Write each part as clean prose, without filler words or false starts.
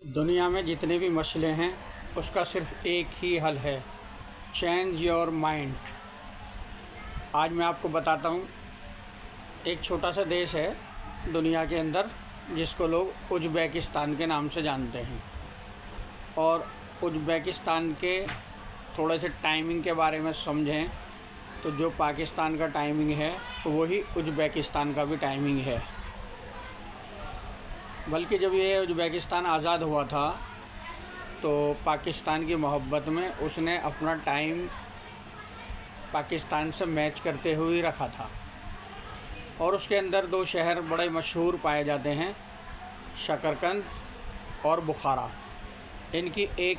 दुनिया में जितने भी मसले हैं उसका सिर्फ एक ही हल है, चेंज योर माइंड। आज मैं आपको बताता हूँ। एक छोटा सा देश है दुनिया के अंदर जिसको लोग उज़्बेकिस्तान के नाम से जानते हैं। और उज़्बेकिस्तान के थोड़े से टाइमिंग के बारे में समझें तो जो पाकिस्तान का टाइमिंग है तो वही उज़्बेकिस्तान का भी टाइमिंग है। बल्कि जब ये उज़्बेकिस्तान आज़ाद हुआ था तो पाकिस्तान की मोहब्बत में उसने अपना टाइम पाकिस्तान से मैच करते हुए ही रखा था। और उसके अंदर दो शहर बड़े मशहूर पाए जाते हैं, शकरकंद और बुखारा। इनकी एक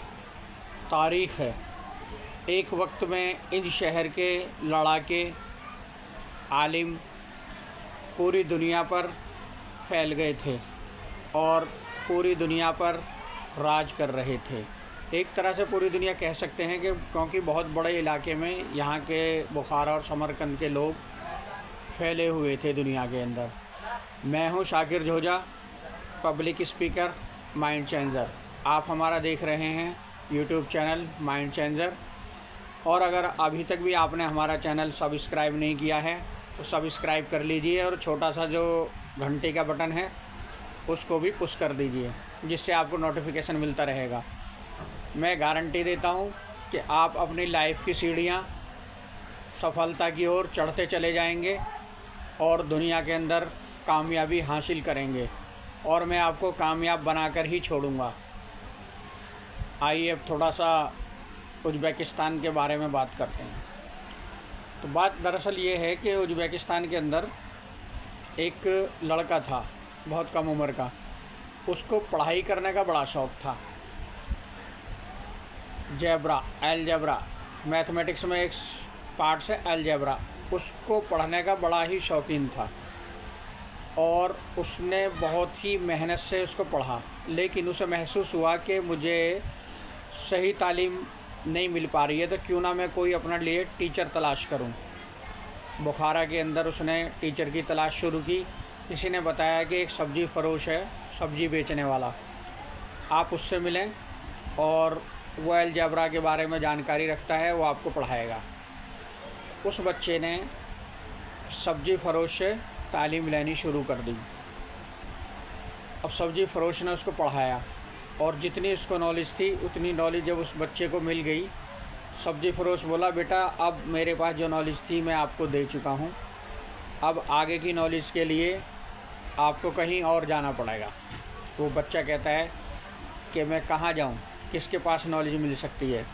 तारीख़ है। एक वक्त में इन शहर के लड़ाके आलिम पूरी दुनिया पर फैल गए थे और पूरी दुनिया पर राज कर रहे थे। एक तरह से पूरी दुनिया कह सकते हैं कि क्योंकि बहुत बड़े इलाके में यहाँ के बुखारा और समरकंद के लोग फैले हुए थे दुनिया के अंदर। मैं हूँ Shakir Joja, public speaker, mind changer. आप हमारा देख रहे हैं यूट्यूब चैनल माइंड चेंजर। और अगर अभी तक भी आपने हमारा चैनल सब्सक्राइब नहीं किया है तो सब्सक्राइब कर लीजिए और छोटा सा जो घंटे का बटन है उसको भी पुश कर दीजिए, जिससे आपको नोटिफिकेशन मिलता रहेगा। मैं गारंटी देता हूँ कि आप अपनी लाइफ की सीढ़ियाँ सफलता की ओर चढ़ते चले जाएंगे और दुनिया के अंदर कामयाबी हासिल करेंगे और मैं आपको कामयाब बनाकर ही छोड़ूंगा। आइए अब थोड़ा सा उज़्बेकिस्तान के बारे में बात करते हैं। तो बात दरअसल ये है कि उज़्बेकिस्तान के अंदर एक लड़का था बहुत कम उम्र का। उसको पढ़ाई करने का बड़ा शौक़ था। अलजेब्रा मैथमेटिक्स में एक पार्ट है अलजेब्रा, उसको पढ़ने का बड़ा ही शौकीन था और उसने बहुत ही मेहनत से उसको पढ़ा। लेकिन उसे महसूस हुआ कि मुझे सही तालीम नहीं मिल पा रही है तो क्यों ना मैं कोई अपने लिए टीचर तलाश करूं। बुखारा के अंदर उसने टीचर की तलाश शुरू की। किसी ने बताया कि एक सब्ज़ी फ़रोश है, सब्ज़ी बेचने वाला, आप उससे मिलें और वो अलजेब्रा के बारे में जानकारी रखता है, वो आपको पढ़ाएगा। उस बच्चे ने सब्ज़ी फ़रोश से तालीम लेनी शुरू कर दी। अब सब्ज़ी फ़रोश ने उसको पढ़ाया और जितनी उसको नॉलेज थी उतनी नॉलेज जब उस बच्चे को मिल गई, सब्ज़ी फ़रोश बोला, बेटा अब मेरे पास जो नॉलेज थी मैं आपको दे चुका हूँ, अब आगे की नॉलेज के लिए आपको कहीं और जाना पड़ेगा। वो बच्चा कहता है कि मैं कहाँ जाऊँ, किसके पास नॉलेज मिल सकती है।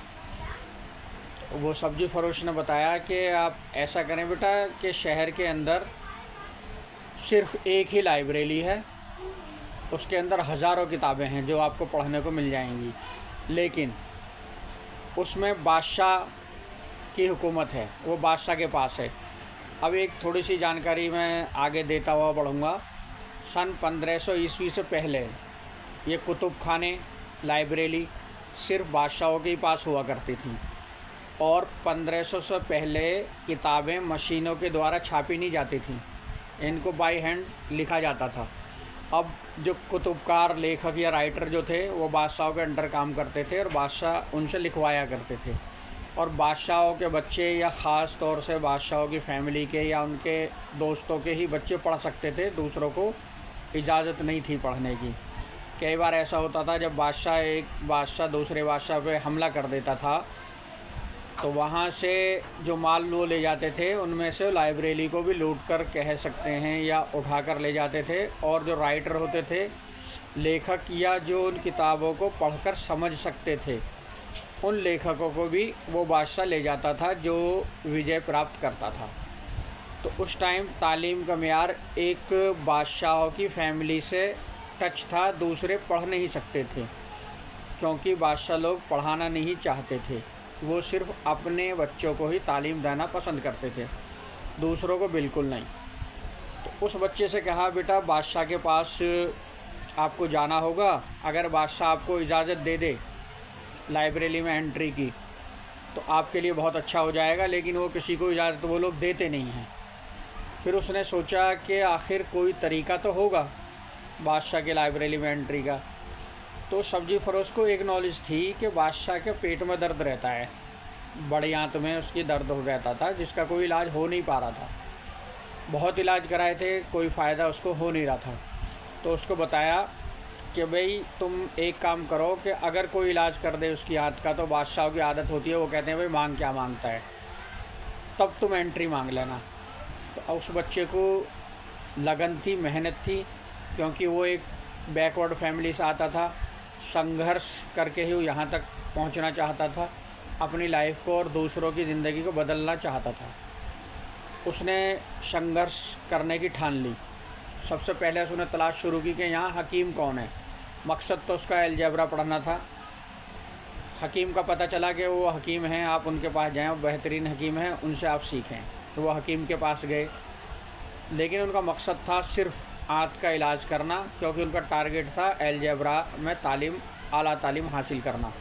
वो सब्ज़ी फ़रोश ने बताया कि आप ऐसा करें बेटा कि शहर के अंदर सिर्फ़ एक ही लाइब्रेरी है, उसके अंदर हज़ारों किताबें हैं जो आपको पढ़ने को मिल जाएंगी, लेकिन उसमें बादशाह की हुकूमत है, वो बादशाह के पास है। अब एक थोड़ी सी जानकारी मैं आगे देता हुआ बढ़ूँगा। सन 1500 ईस्वी से पहले ये कुतुब खाने, लाइब्रेरी सिर्फ बादशाहों के ही पास हुआ करती थी और 1500 से पहले किताबें मशीनों के द्वारा छापी नहीं जाती थीं, इनको बाय हैंड लिखा जाता था। अब जो कुतुबकार, लेखक या राइटर जो थे वो बादशाहों के अंडर काम करते थे और बादशाह उनसे लिखवाया करते थे। और बादशाहों के बच्चे या ख़ास तौर से बादशाहों की फैमिली के या उनके दोस्तों के ही बच्चे पढ़ सकते थे, दूसरों को इजाज़त नहीं थी पढ़ने की। कई बार ऐसा होता था जब एक बादशाह दूसरे बादशाह पे हमला कर देता था तो वहाँ से जो माल वो ले जाते थे उनमें से लाइब्रेरी को भी लूट कर कह सकते हैं या उठा कर ले जाते थे। और जो राइटर होते थे, लेखक या जो उन किताबों को पढ़कर समझ सकते थे, उन लेखकों को भी वो बादशाह ले जाता था जो विजय प्राप्त करता था। तो उस टाइम तालीम का मेयार एक बादशाहों की फैमिली से टच था, दूसरे पढ़ नहीं सकते थे क्योंकि बादशाह लोग पढ़ाना नहीं चाहते थे, वो सिर्फ अपने बच्चों को ही तालीम देना पसंद करते थे, दूसरों को बिल्कुल नहीं। तो उस बच्चे से कहा, बेटा बादशाह के पास आपको जाना होगा, अगर बादशाह आपको इजाज़त दे दे लाइब्रेरी में एंट्री की तो आपके लिए बहुत अच्छा हो जाएगा, लेकिन वो किसी को इजाज़त वो लोग देते नहीं हैं। फिर उसने सोचा कि आखिर कोई तरीका तो होगा बादशाह के लाइब्रेरी में एंट्री का। तो सब्ज़ी फ़रोश को एक नॉलेज थी कि बादशाह के पेट में दर्द रहता है, बड़ी आंत में उसकी दर्द हो रहता था, जिसका कोई इलाज हो नहीं पा रहा था। बहुत इलाज कराए थे, कोई फ़ायदा उसको हो नहीं रहा था। तो उसको बताया कि भाई तुम एक काम करो कि अगर कोई इलाज कर दे उसकी आंत का, तो बादशाह की आदत होती है, वो कहते हैं भाई मांग क्या मांगता है, तब तुम एंट्री मांग लेना। तो उस बच्चे को लगन थी, मेहनत थी, क्योंकि वो एक बैकवर्ड फैमिली से आता था, संघर्ष करके ही वो यहाँ तक पहुँचना चाहता था, अपनी लाइफ को और दूसरों की ज़िंदगी को बदलना चाहता था। उसने संघर्ष करने की ठान ली। सबसे पहले उसने तलाश शुरू की कि यहाँ हकीम कौन है। मकसद तो उसका अलजेब्रा पढ़ना था। हकीम का पता चला कि वो हकीम हैं, आप उनके पास जाएं, वो बेहतरीन हकीम हैं, उनसे आप सीखें। तो वो हकीम के पास गए, लेकिन उनका मकसद था सिर्फ आंत का इलाज करना, क्योंकि उनका टारगेट था अलजेब्रा में तालीम, आला तालीम हासिल करना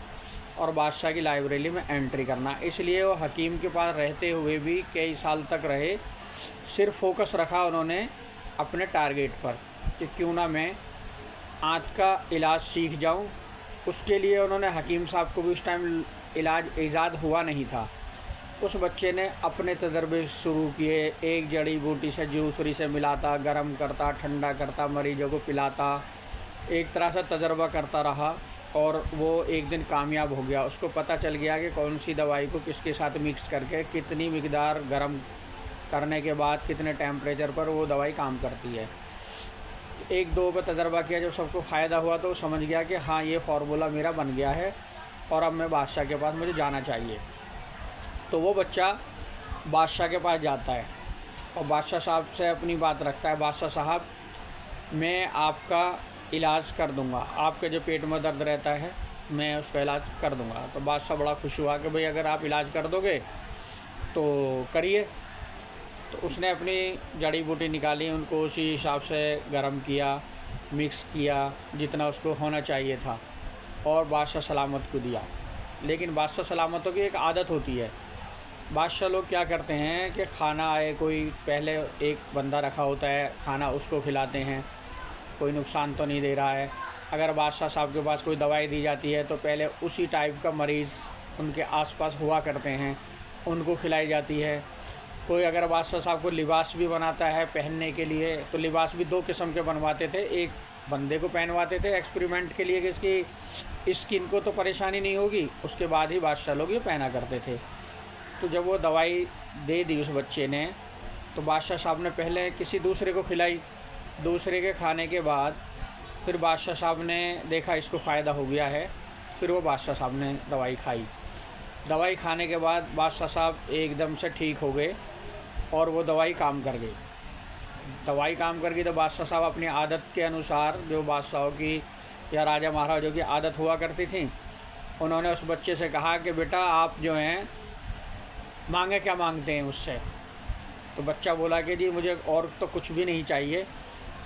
और बादशाह की लाइब्रेरी में एंट्री करना। इसलिए वो हकीम के पास रहते हुए भी कई साल तक रहे। सिर्फ फोकस रखा उन्होंने अपने टारगेट पर कि क्यों ना मैं आंत का इलाज सीख जाऊं। उसके लिए उन्होंने, हकीम साहब को भी उस टाइम इलाज ईजाद हुआ नहीं था। उस बच्चे ने अपने तजर्बे शुरू किए। एक जड़ी बूटी से दूसरी से मिलाता, गर्म करता, ठंडा करता, मरीजों को पिलाता, एक तरह से तजर्बा करता रहा और वो एक दिन कामयाब हो गया। उसको पता चल गया कि कौन सी दवाई को किसके साथ मिक्स करके कितनी मिकदार गर्म करने के बाद कितने टेम्परेचर पर वो दवाई काम करती है। एक दो का तजर्बा किया, जब सबको फ़ायदा हुआ तो समझ गया कि हाँ ये फार्मूला मेरा बन गया है और अब मैं बादशाह के पास मुझे जाना चाहिए। तो वो बच्चा बादशाह के पास जाता है और बादशाह साहब से अपनी बात रखता है। बादशाह साहब, मैं आपका इलाज कर दूंगा, आपके जो पेट में दर्द रहता है मैं उसका इलाज कर दूंगा। तो बादशाह बड़ा खुश हुआ कि भाई अगर आप इलाज कर दोगे तो करिए। तो उसने अपनी जड़ी बूटी निकाली, उनको उसी हिसाब से गर्म किया, मिक्स किया जितना उसको होना चाहिए था और बादशाह सलामत को दिया। लेकिन बादशाह सलामतों की एक आदत होती है। बादशाह लोग क्या करते हैं कि खाना आए, कोई पहले एक बंदा रखा होता है, खाना उसको खिलाते हैं, कोई नुकसान तो नहीं दे रहा है। अगर बादशाह साहब के पास कोई दवाई दी जाती है तो पहले उसी टाइप का मरीज़ उनके आसपास हुआ करते हैं, उनको खिलाई जाती है। कोई अगर बादशाह साहब को लिबास भी बनाता है पहनने के लिए, तो लिबास भी दो किस्म के बनवाते थे। एक बंदे को पहनवाते थे एक्सपेरिमेंट के लिए कि इसकी स्किन को तो परेशानी नहीं होगी, उसके बाद ही बादशाह लोग ये पहना करते थे। तो जब वो दवाई दे दी उस बच्चे ने, तो बादशाह साहब ने पहले किसी दूसरे को खिलाई। दूसरे के खाने के बाद फिर बादशाह साहब ने देखा इसको फ़ायदा हो गया है, फिर वो बादशाह साहब ने दवाई खाई। दवाई खाने के बाद बादशाह साहब एकदम से ठीक हो गए और वो दवाई काम कर गई। दवाई काम कर गई तो बादशाह साहब अपनी आदत के अनुसार, जो बादशाहों की या राजा महाराजों की आदत हुआ करती थी, उन्होंने उस बच्चे से कहा कि बेटा आप जो हैं मांगे क्या मांगते हैं उससे। तो बच्चा बोला कि जी मुझे और तो कुछ भी नहीं चाहिए,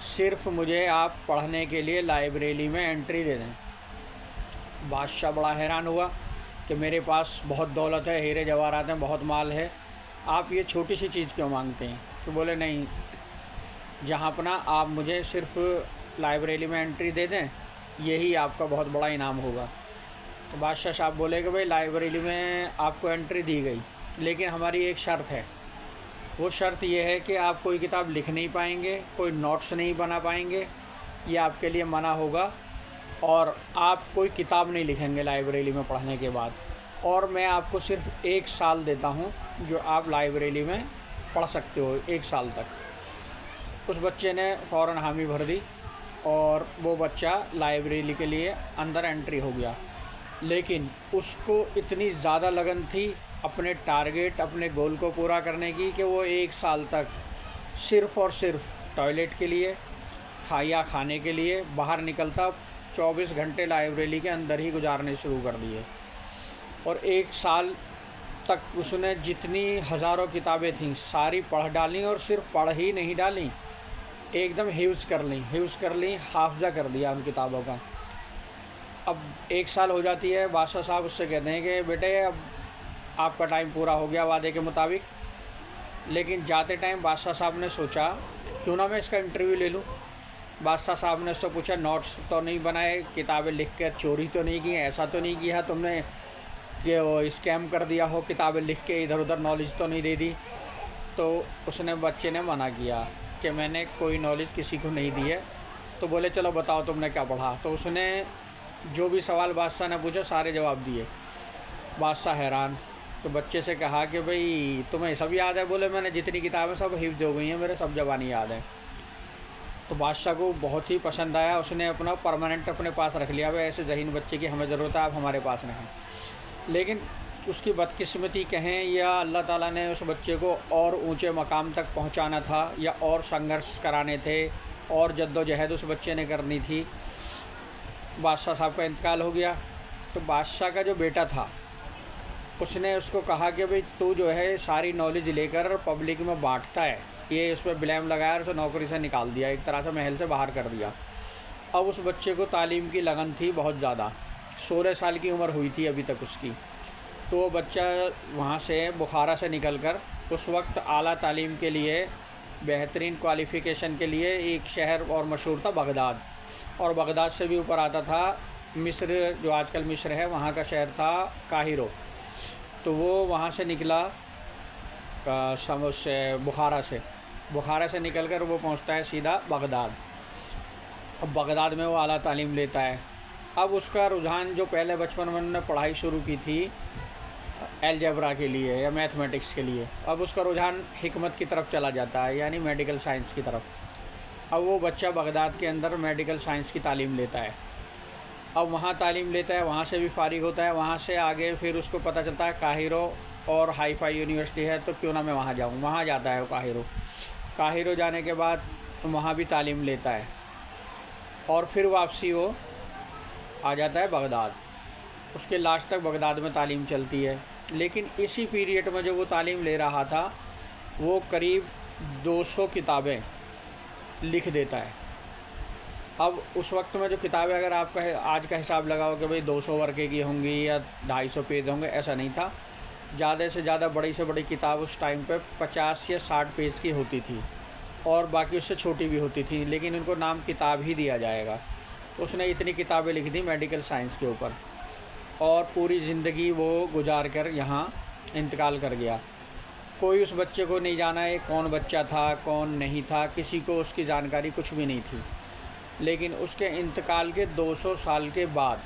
सिर्फ मुझे आप पढ़ने के लिए लाइब्रेरी में एंट्री दे दें। बादशाह बड़ा हैरान हुआ कि मेरे पास बहुत दौलत है, हीरे जवाहरात हैं, बहुत माल है, आप ये छोटी सी चीज़ क्यों मांगते हैं। तो बोले नहीं, जहाँ अपना आप मुझे सिर्फ लाइब्रेरी में एंट्री दे दें, यही आपका बहुत बड़ा इनाम होगा। तो बादशाह साहब बोले कि भाई लाइब्रेरी में आपको एंट्री दी गई, लेकिन हमारी एक शर्त है। वो शर्त ये है कि आप कोई किताब लिख नहीं पाएंगे, कोई नोट्स नहीं बना पाएंगे, ये आपके लिए मना होगा, और आप कोई किताब नहीं लिखेंगे लाइब्रेरी में पढ़ने के बाद, और मैं आपको सिर्फ 1 साल देता हूँ जो आप लाइब्रेरी में पढ़ सकते हो, 1 साल तक। उस बच्चे ने फ़ौरन हामी भर दी और वो बच्चा लाइब्रेरी के लिए अंदर एंट्री हो गया। लेकिन उसको इतनी ज़्यादा लगन थी अपने टारगेट, अपने गोल को पूरा करने की, कि वो 1 साल तक सिर्फ़ और सिर्फ टॉयलेट के लिए, खाने के लिए बाहर निकलता, 24 घंटे लाइब्रेरी के अंदर ही गुजारने शुरू कर दिए। और 1 साल तक उसने जितनी हज़ारों किताबें थीं सारी पढ़ डाली, और सिर्फ पढ़ ही नहीं डाली, एकदम हिफ्ज़ कर ली, हाफ़ज़ा कर दिया उन किताबों का। अब 1 साल हो जाती है, बादशाह साहब उससे कहते हैं कि बेटे अब आपका टाइम पूरा हो गया वादे के मुताबिक। लेकिन जाते टाइम बादशाह साहब ने सोचा क्यों ना मैं इसका इंटरव्यू ले लूँ। बादशाह साहब ने उससे पूछा नोट्स तो नहीं बनाए, किताबें लिख कर चोरी तो नहीं की, ऐसा तो नहीं किया तुमने कि वो स्कैम कर दिया हो, किताबें लिख के इधर उधर नॉलेज तो नहीं दे दी। तो उसने बच्चे ने मना किया कि मैंने कोई नॉलेज किसी को नहीं दी है। तो बोले चलो बताओ तुमने क्या पढ़ा। तो उसने जो भी सवाल बादशाह ने पूछा सारे जवाब दिए। बादशाह हैरान। तो बच्चे से कहा कि भाई तुम्हें सब याद है? बोले मैंने जितनी किताबें सब हिफ्ज़ हो गई हैं, मेरे सब ज़बानी याद है। तो बादशाह को बहुत ही पसंद आया, उसने अपना परमानेंट अपने पास रख लिया। भाई ऐसे ज़हीन बच्चे की हमें ज़रूरत है, आप हमारे पास रहें। लेकिन उसकी बदकिस्मती कहें या अल्लाह ताला ने उस बच्चे को और ऊंचे मकाम तक पहुंचाना था या और संघर्ष कराने थे और जद्दोजहद उस बच्चे ने करनी थी। बादशाह साहब का इंतकाल हो गया। तो बादशाह का जो बेटा था उसने उसको कहा कि भाई तू जो है सारी नॉलेज लेकर पब्लिक में बांटता है, ये उस पर ब्लेम लगाया और उसे नौकरी से निकाल दिया, एक तरह से महल से बाहर कर दिया। अब उस बच्चे को तालीम की लगन थी बहुत ज़्यादा, 16 साल की उम्र हुई थी अभी तक उसकी। तो वो बच्चा वहाँ से बुखारा से निकलकर उस वक्त आला तालीम के लिए बेहतरीन क्वालिफ़िकेशन के लिए एक शहर और मशहूर था बगदाद, और बगदाद से भी ऊपर आता था मिस्र, जो आजकल मिस्र है वहाँ का शहर था काहिरो। तो वो वहाँ से निकला बुखारा से निकलकर वो पहुँचता है सीधा बगदाद। अब बगदाद में वो आला तालीम लेता है। अब उसका रुझान जो पहले बचपन में उन्होंने पढ़ाई शुरू की थी अलजेब्रा के लिए या मैथमेटिक्स के लिए, अब उसका रुझान हिकमत की तरफ चला जाता है, यानी मेडिकल साइंस की तरफ। अब वो बच्चा बगदाद के अंदर मेडिकल साइंस की तालीम लेता है। अब वहाँ तालीम लेता है, वहाँ से भी फारिग होता है। वहाँ से आगे फिर उसको पता चलता है काहिरो और हाई-फाई यूनिवर्सिटी है, तो क्यों ना मैं वहाँ जाऊँ। वहाँ जाता है वो काहिरो जाने के बाद वहाँ भी तालीम लेता है और फिर वापसी वो आ जाता है बगदाद। उसके लास्ट तक बगदाद में तालीम चलती है। लेकिन इसी पीरियड में जो वो तालीम ले रहा था वो करीब 200 किताबें लिख देता है। अब उस वक्त में जो किताबें, अगर आप आज का हिसाब लगाओ कि भाई 200 वर्के की होंगी या 250 पेज होंगे, ऐसा नहीं था। ज़्यादा से ज़्यादा बड़ी से बड़ी किताब उस टाइम पे 50 या 60 पेज की होती थी और बाकी उससे छोटी भी होती थी, लेकिन उनको नाम किताब ही दिया जाएगा। उसने इतनी किताबें लिख दी मेडिकल साइंस के ऊपर और पूरी ज़िंदगी वो गुजार कर यहाँ इंतकाल कर गया। कोई उस बच्चे को नहीं जाना है कौन बच्चा था कौन नहीं था, किसी को उसकी जानकारी कुछ भी नहीं थी। लेकिन उसके इंतकाल के 200 साल के बाद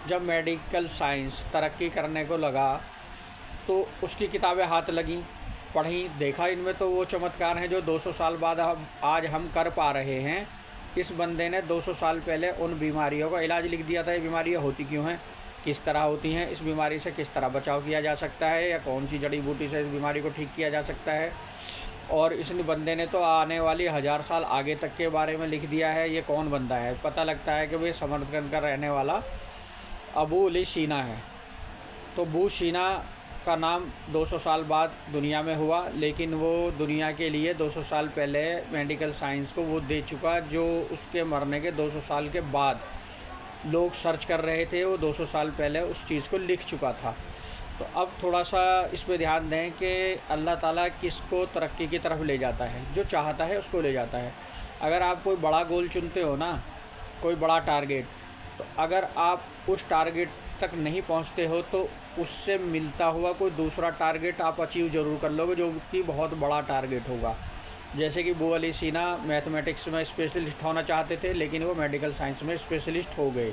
जब मेडिकल साइंस तरक्की करने को लगा तो उसकी किताबें हाथ लगीं, पढ़ी, देखा इनमें तो वो चमत्कार हैं जो 200 साल बाद आज हम कर पा रहे हैं। इस बंदे ने 200 साल पहले उन बीमारियों का इलाज लिख दिया था। ये बीमारियाँ होती क्यों हैं, किस तरह होती हैं, इस बीमारी से किस तरह बचाव किया जा सकता है या कौन सी जड़ी बूटी से इस बीमारी को ठीक किया जा सकता है। और इस बंदे ने तो आने वाली 1000 साल आगे तक के बारे में लिख दिया है। ये कौन बंदा है? पता लगता है कि भाई समरकंद का रहने वाला अबू अली सीना है। तो अबू सीना का नाम 200 साल बाद दुनिया में हुआ, लेकिन वो दुनिया के लिए 200 साल पहले मेडिकल साइंस को वो दे चुका जो उसके मरने के 200 साल के बाद लोग सर्च कर रहे थे। वो 200 साल पहले उस चीज़ को लिख चुका था। तो अब थोड़ा सा इस पे ध्यान दें कि अल्लाह ताला किसको तरक्की की तरफ ले जाता है, जो चाहता है उसको ले जाता है। अगर आप कोई बड़ा गोल चुनते हो ना, कोई बड़ा टारगेट, तो अगर आप उस टारगेट तक नहीं पहुंचते हो तो उससे मिलता हुआ कोई दूसरा टारगेट आप अचीव ज़रूर कर लोगे जो कि बहुत बड़ा टारगेट होगा। जैसे कि अबू अली सीना मैथमेटिक्स में स्पेशलिस्ट होना चाहते थे लेकिन वो मेडिकल साइंस में स्पेशलिस्ट हो गए।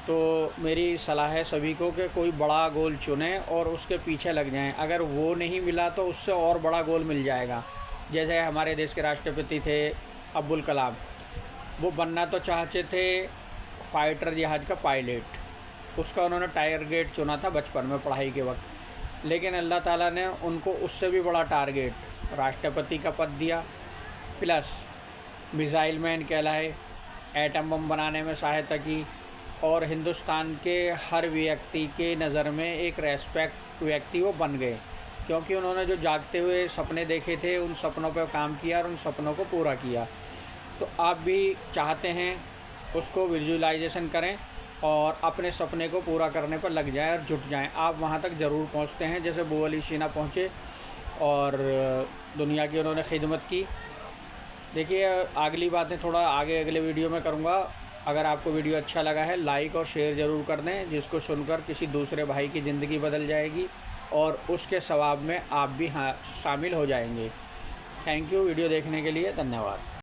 तो मेरी सलाह है सभी को कि कोई बड़ा गोल चुनें और उसके पीछे लग जाएं। अगर वो नहीं मिला तो उससे और बड़ा गोल मिल जाएगा। जैसे हमारे देश के राष्ट्रपति थे अब्दुल कलाम, वो बनना तो चाहते थे फाइटर जहाज़ का पायलट, उसका उन्होंने टारगेट चुना था बचपन में पढ़ाई के वक्त। लेकिन अल्लाह ताला ने उनको उससे भी बड़ा टारगेट राष्ट्रपति का पद दिया, प्लस मिसाइल मैन कहलाए, एटम बम बनाने में सहायता की और हिंदुस्तान के हर व्यक्ति के नज़र में एक रेस्पेक्ट व्यक्ति वो बन गए, क्योंकि उन्होंने जो जागते हुए सपने देखे थे उन सपनों पर काम किया और उन सपनों को पूरा किया। तो आप भी चाहते हैं उसको विजुअलाइजेशन करें और अपने सपने को पूरा करने पर लग जाएं और जुट जाएं। आप वहाँ तक ज़रूर पहुँचते हैं जैसे अबू अली सीना पहुँचे और दुनिया की उन्होंने खिदमत की। देखिए अगली बातें थोड़ा आगे अगले वीडियो में करूँगा। अगर आपको वीडियो अच्छा लगा है लाइक और शेयर ज़रूर कर दें, जिसको सुनकर किसी दूसरे भाई की ज़िंदगी बदल जाएगी और उसके सवाब में आप भी शामिल हो जाएंगे। थैंक यू वीडियो देखने के लिए, धन्यवाद।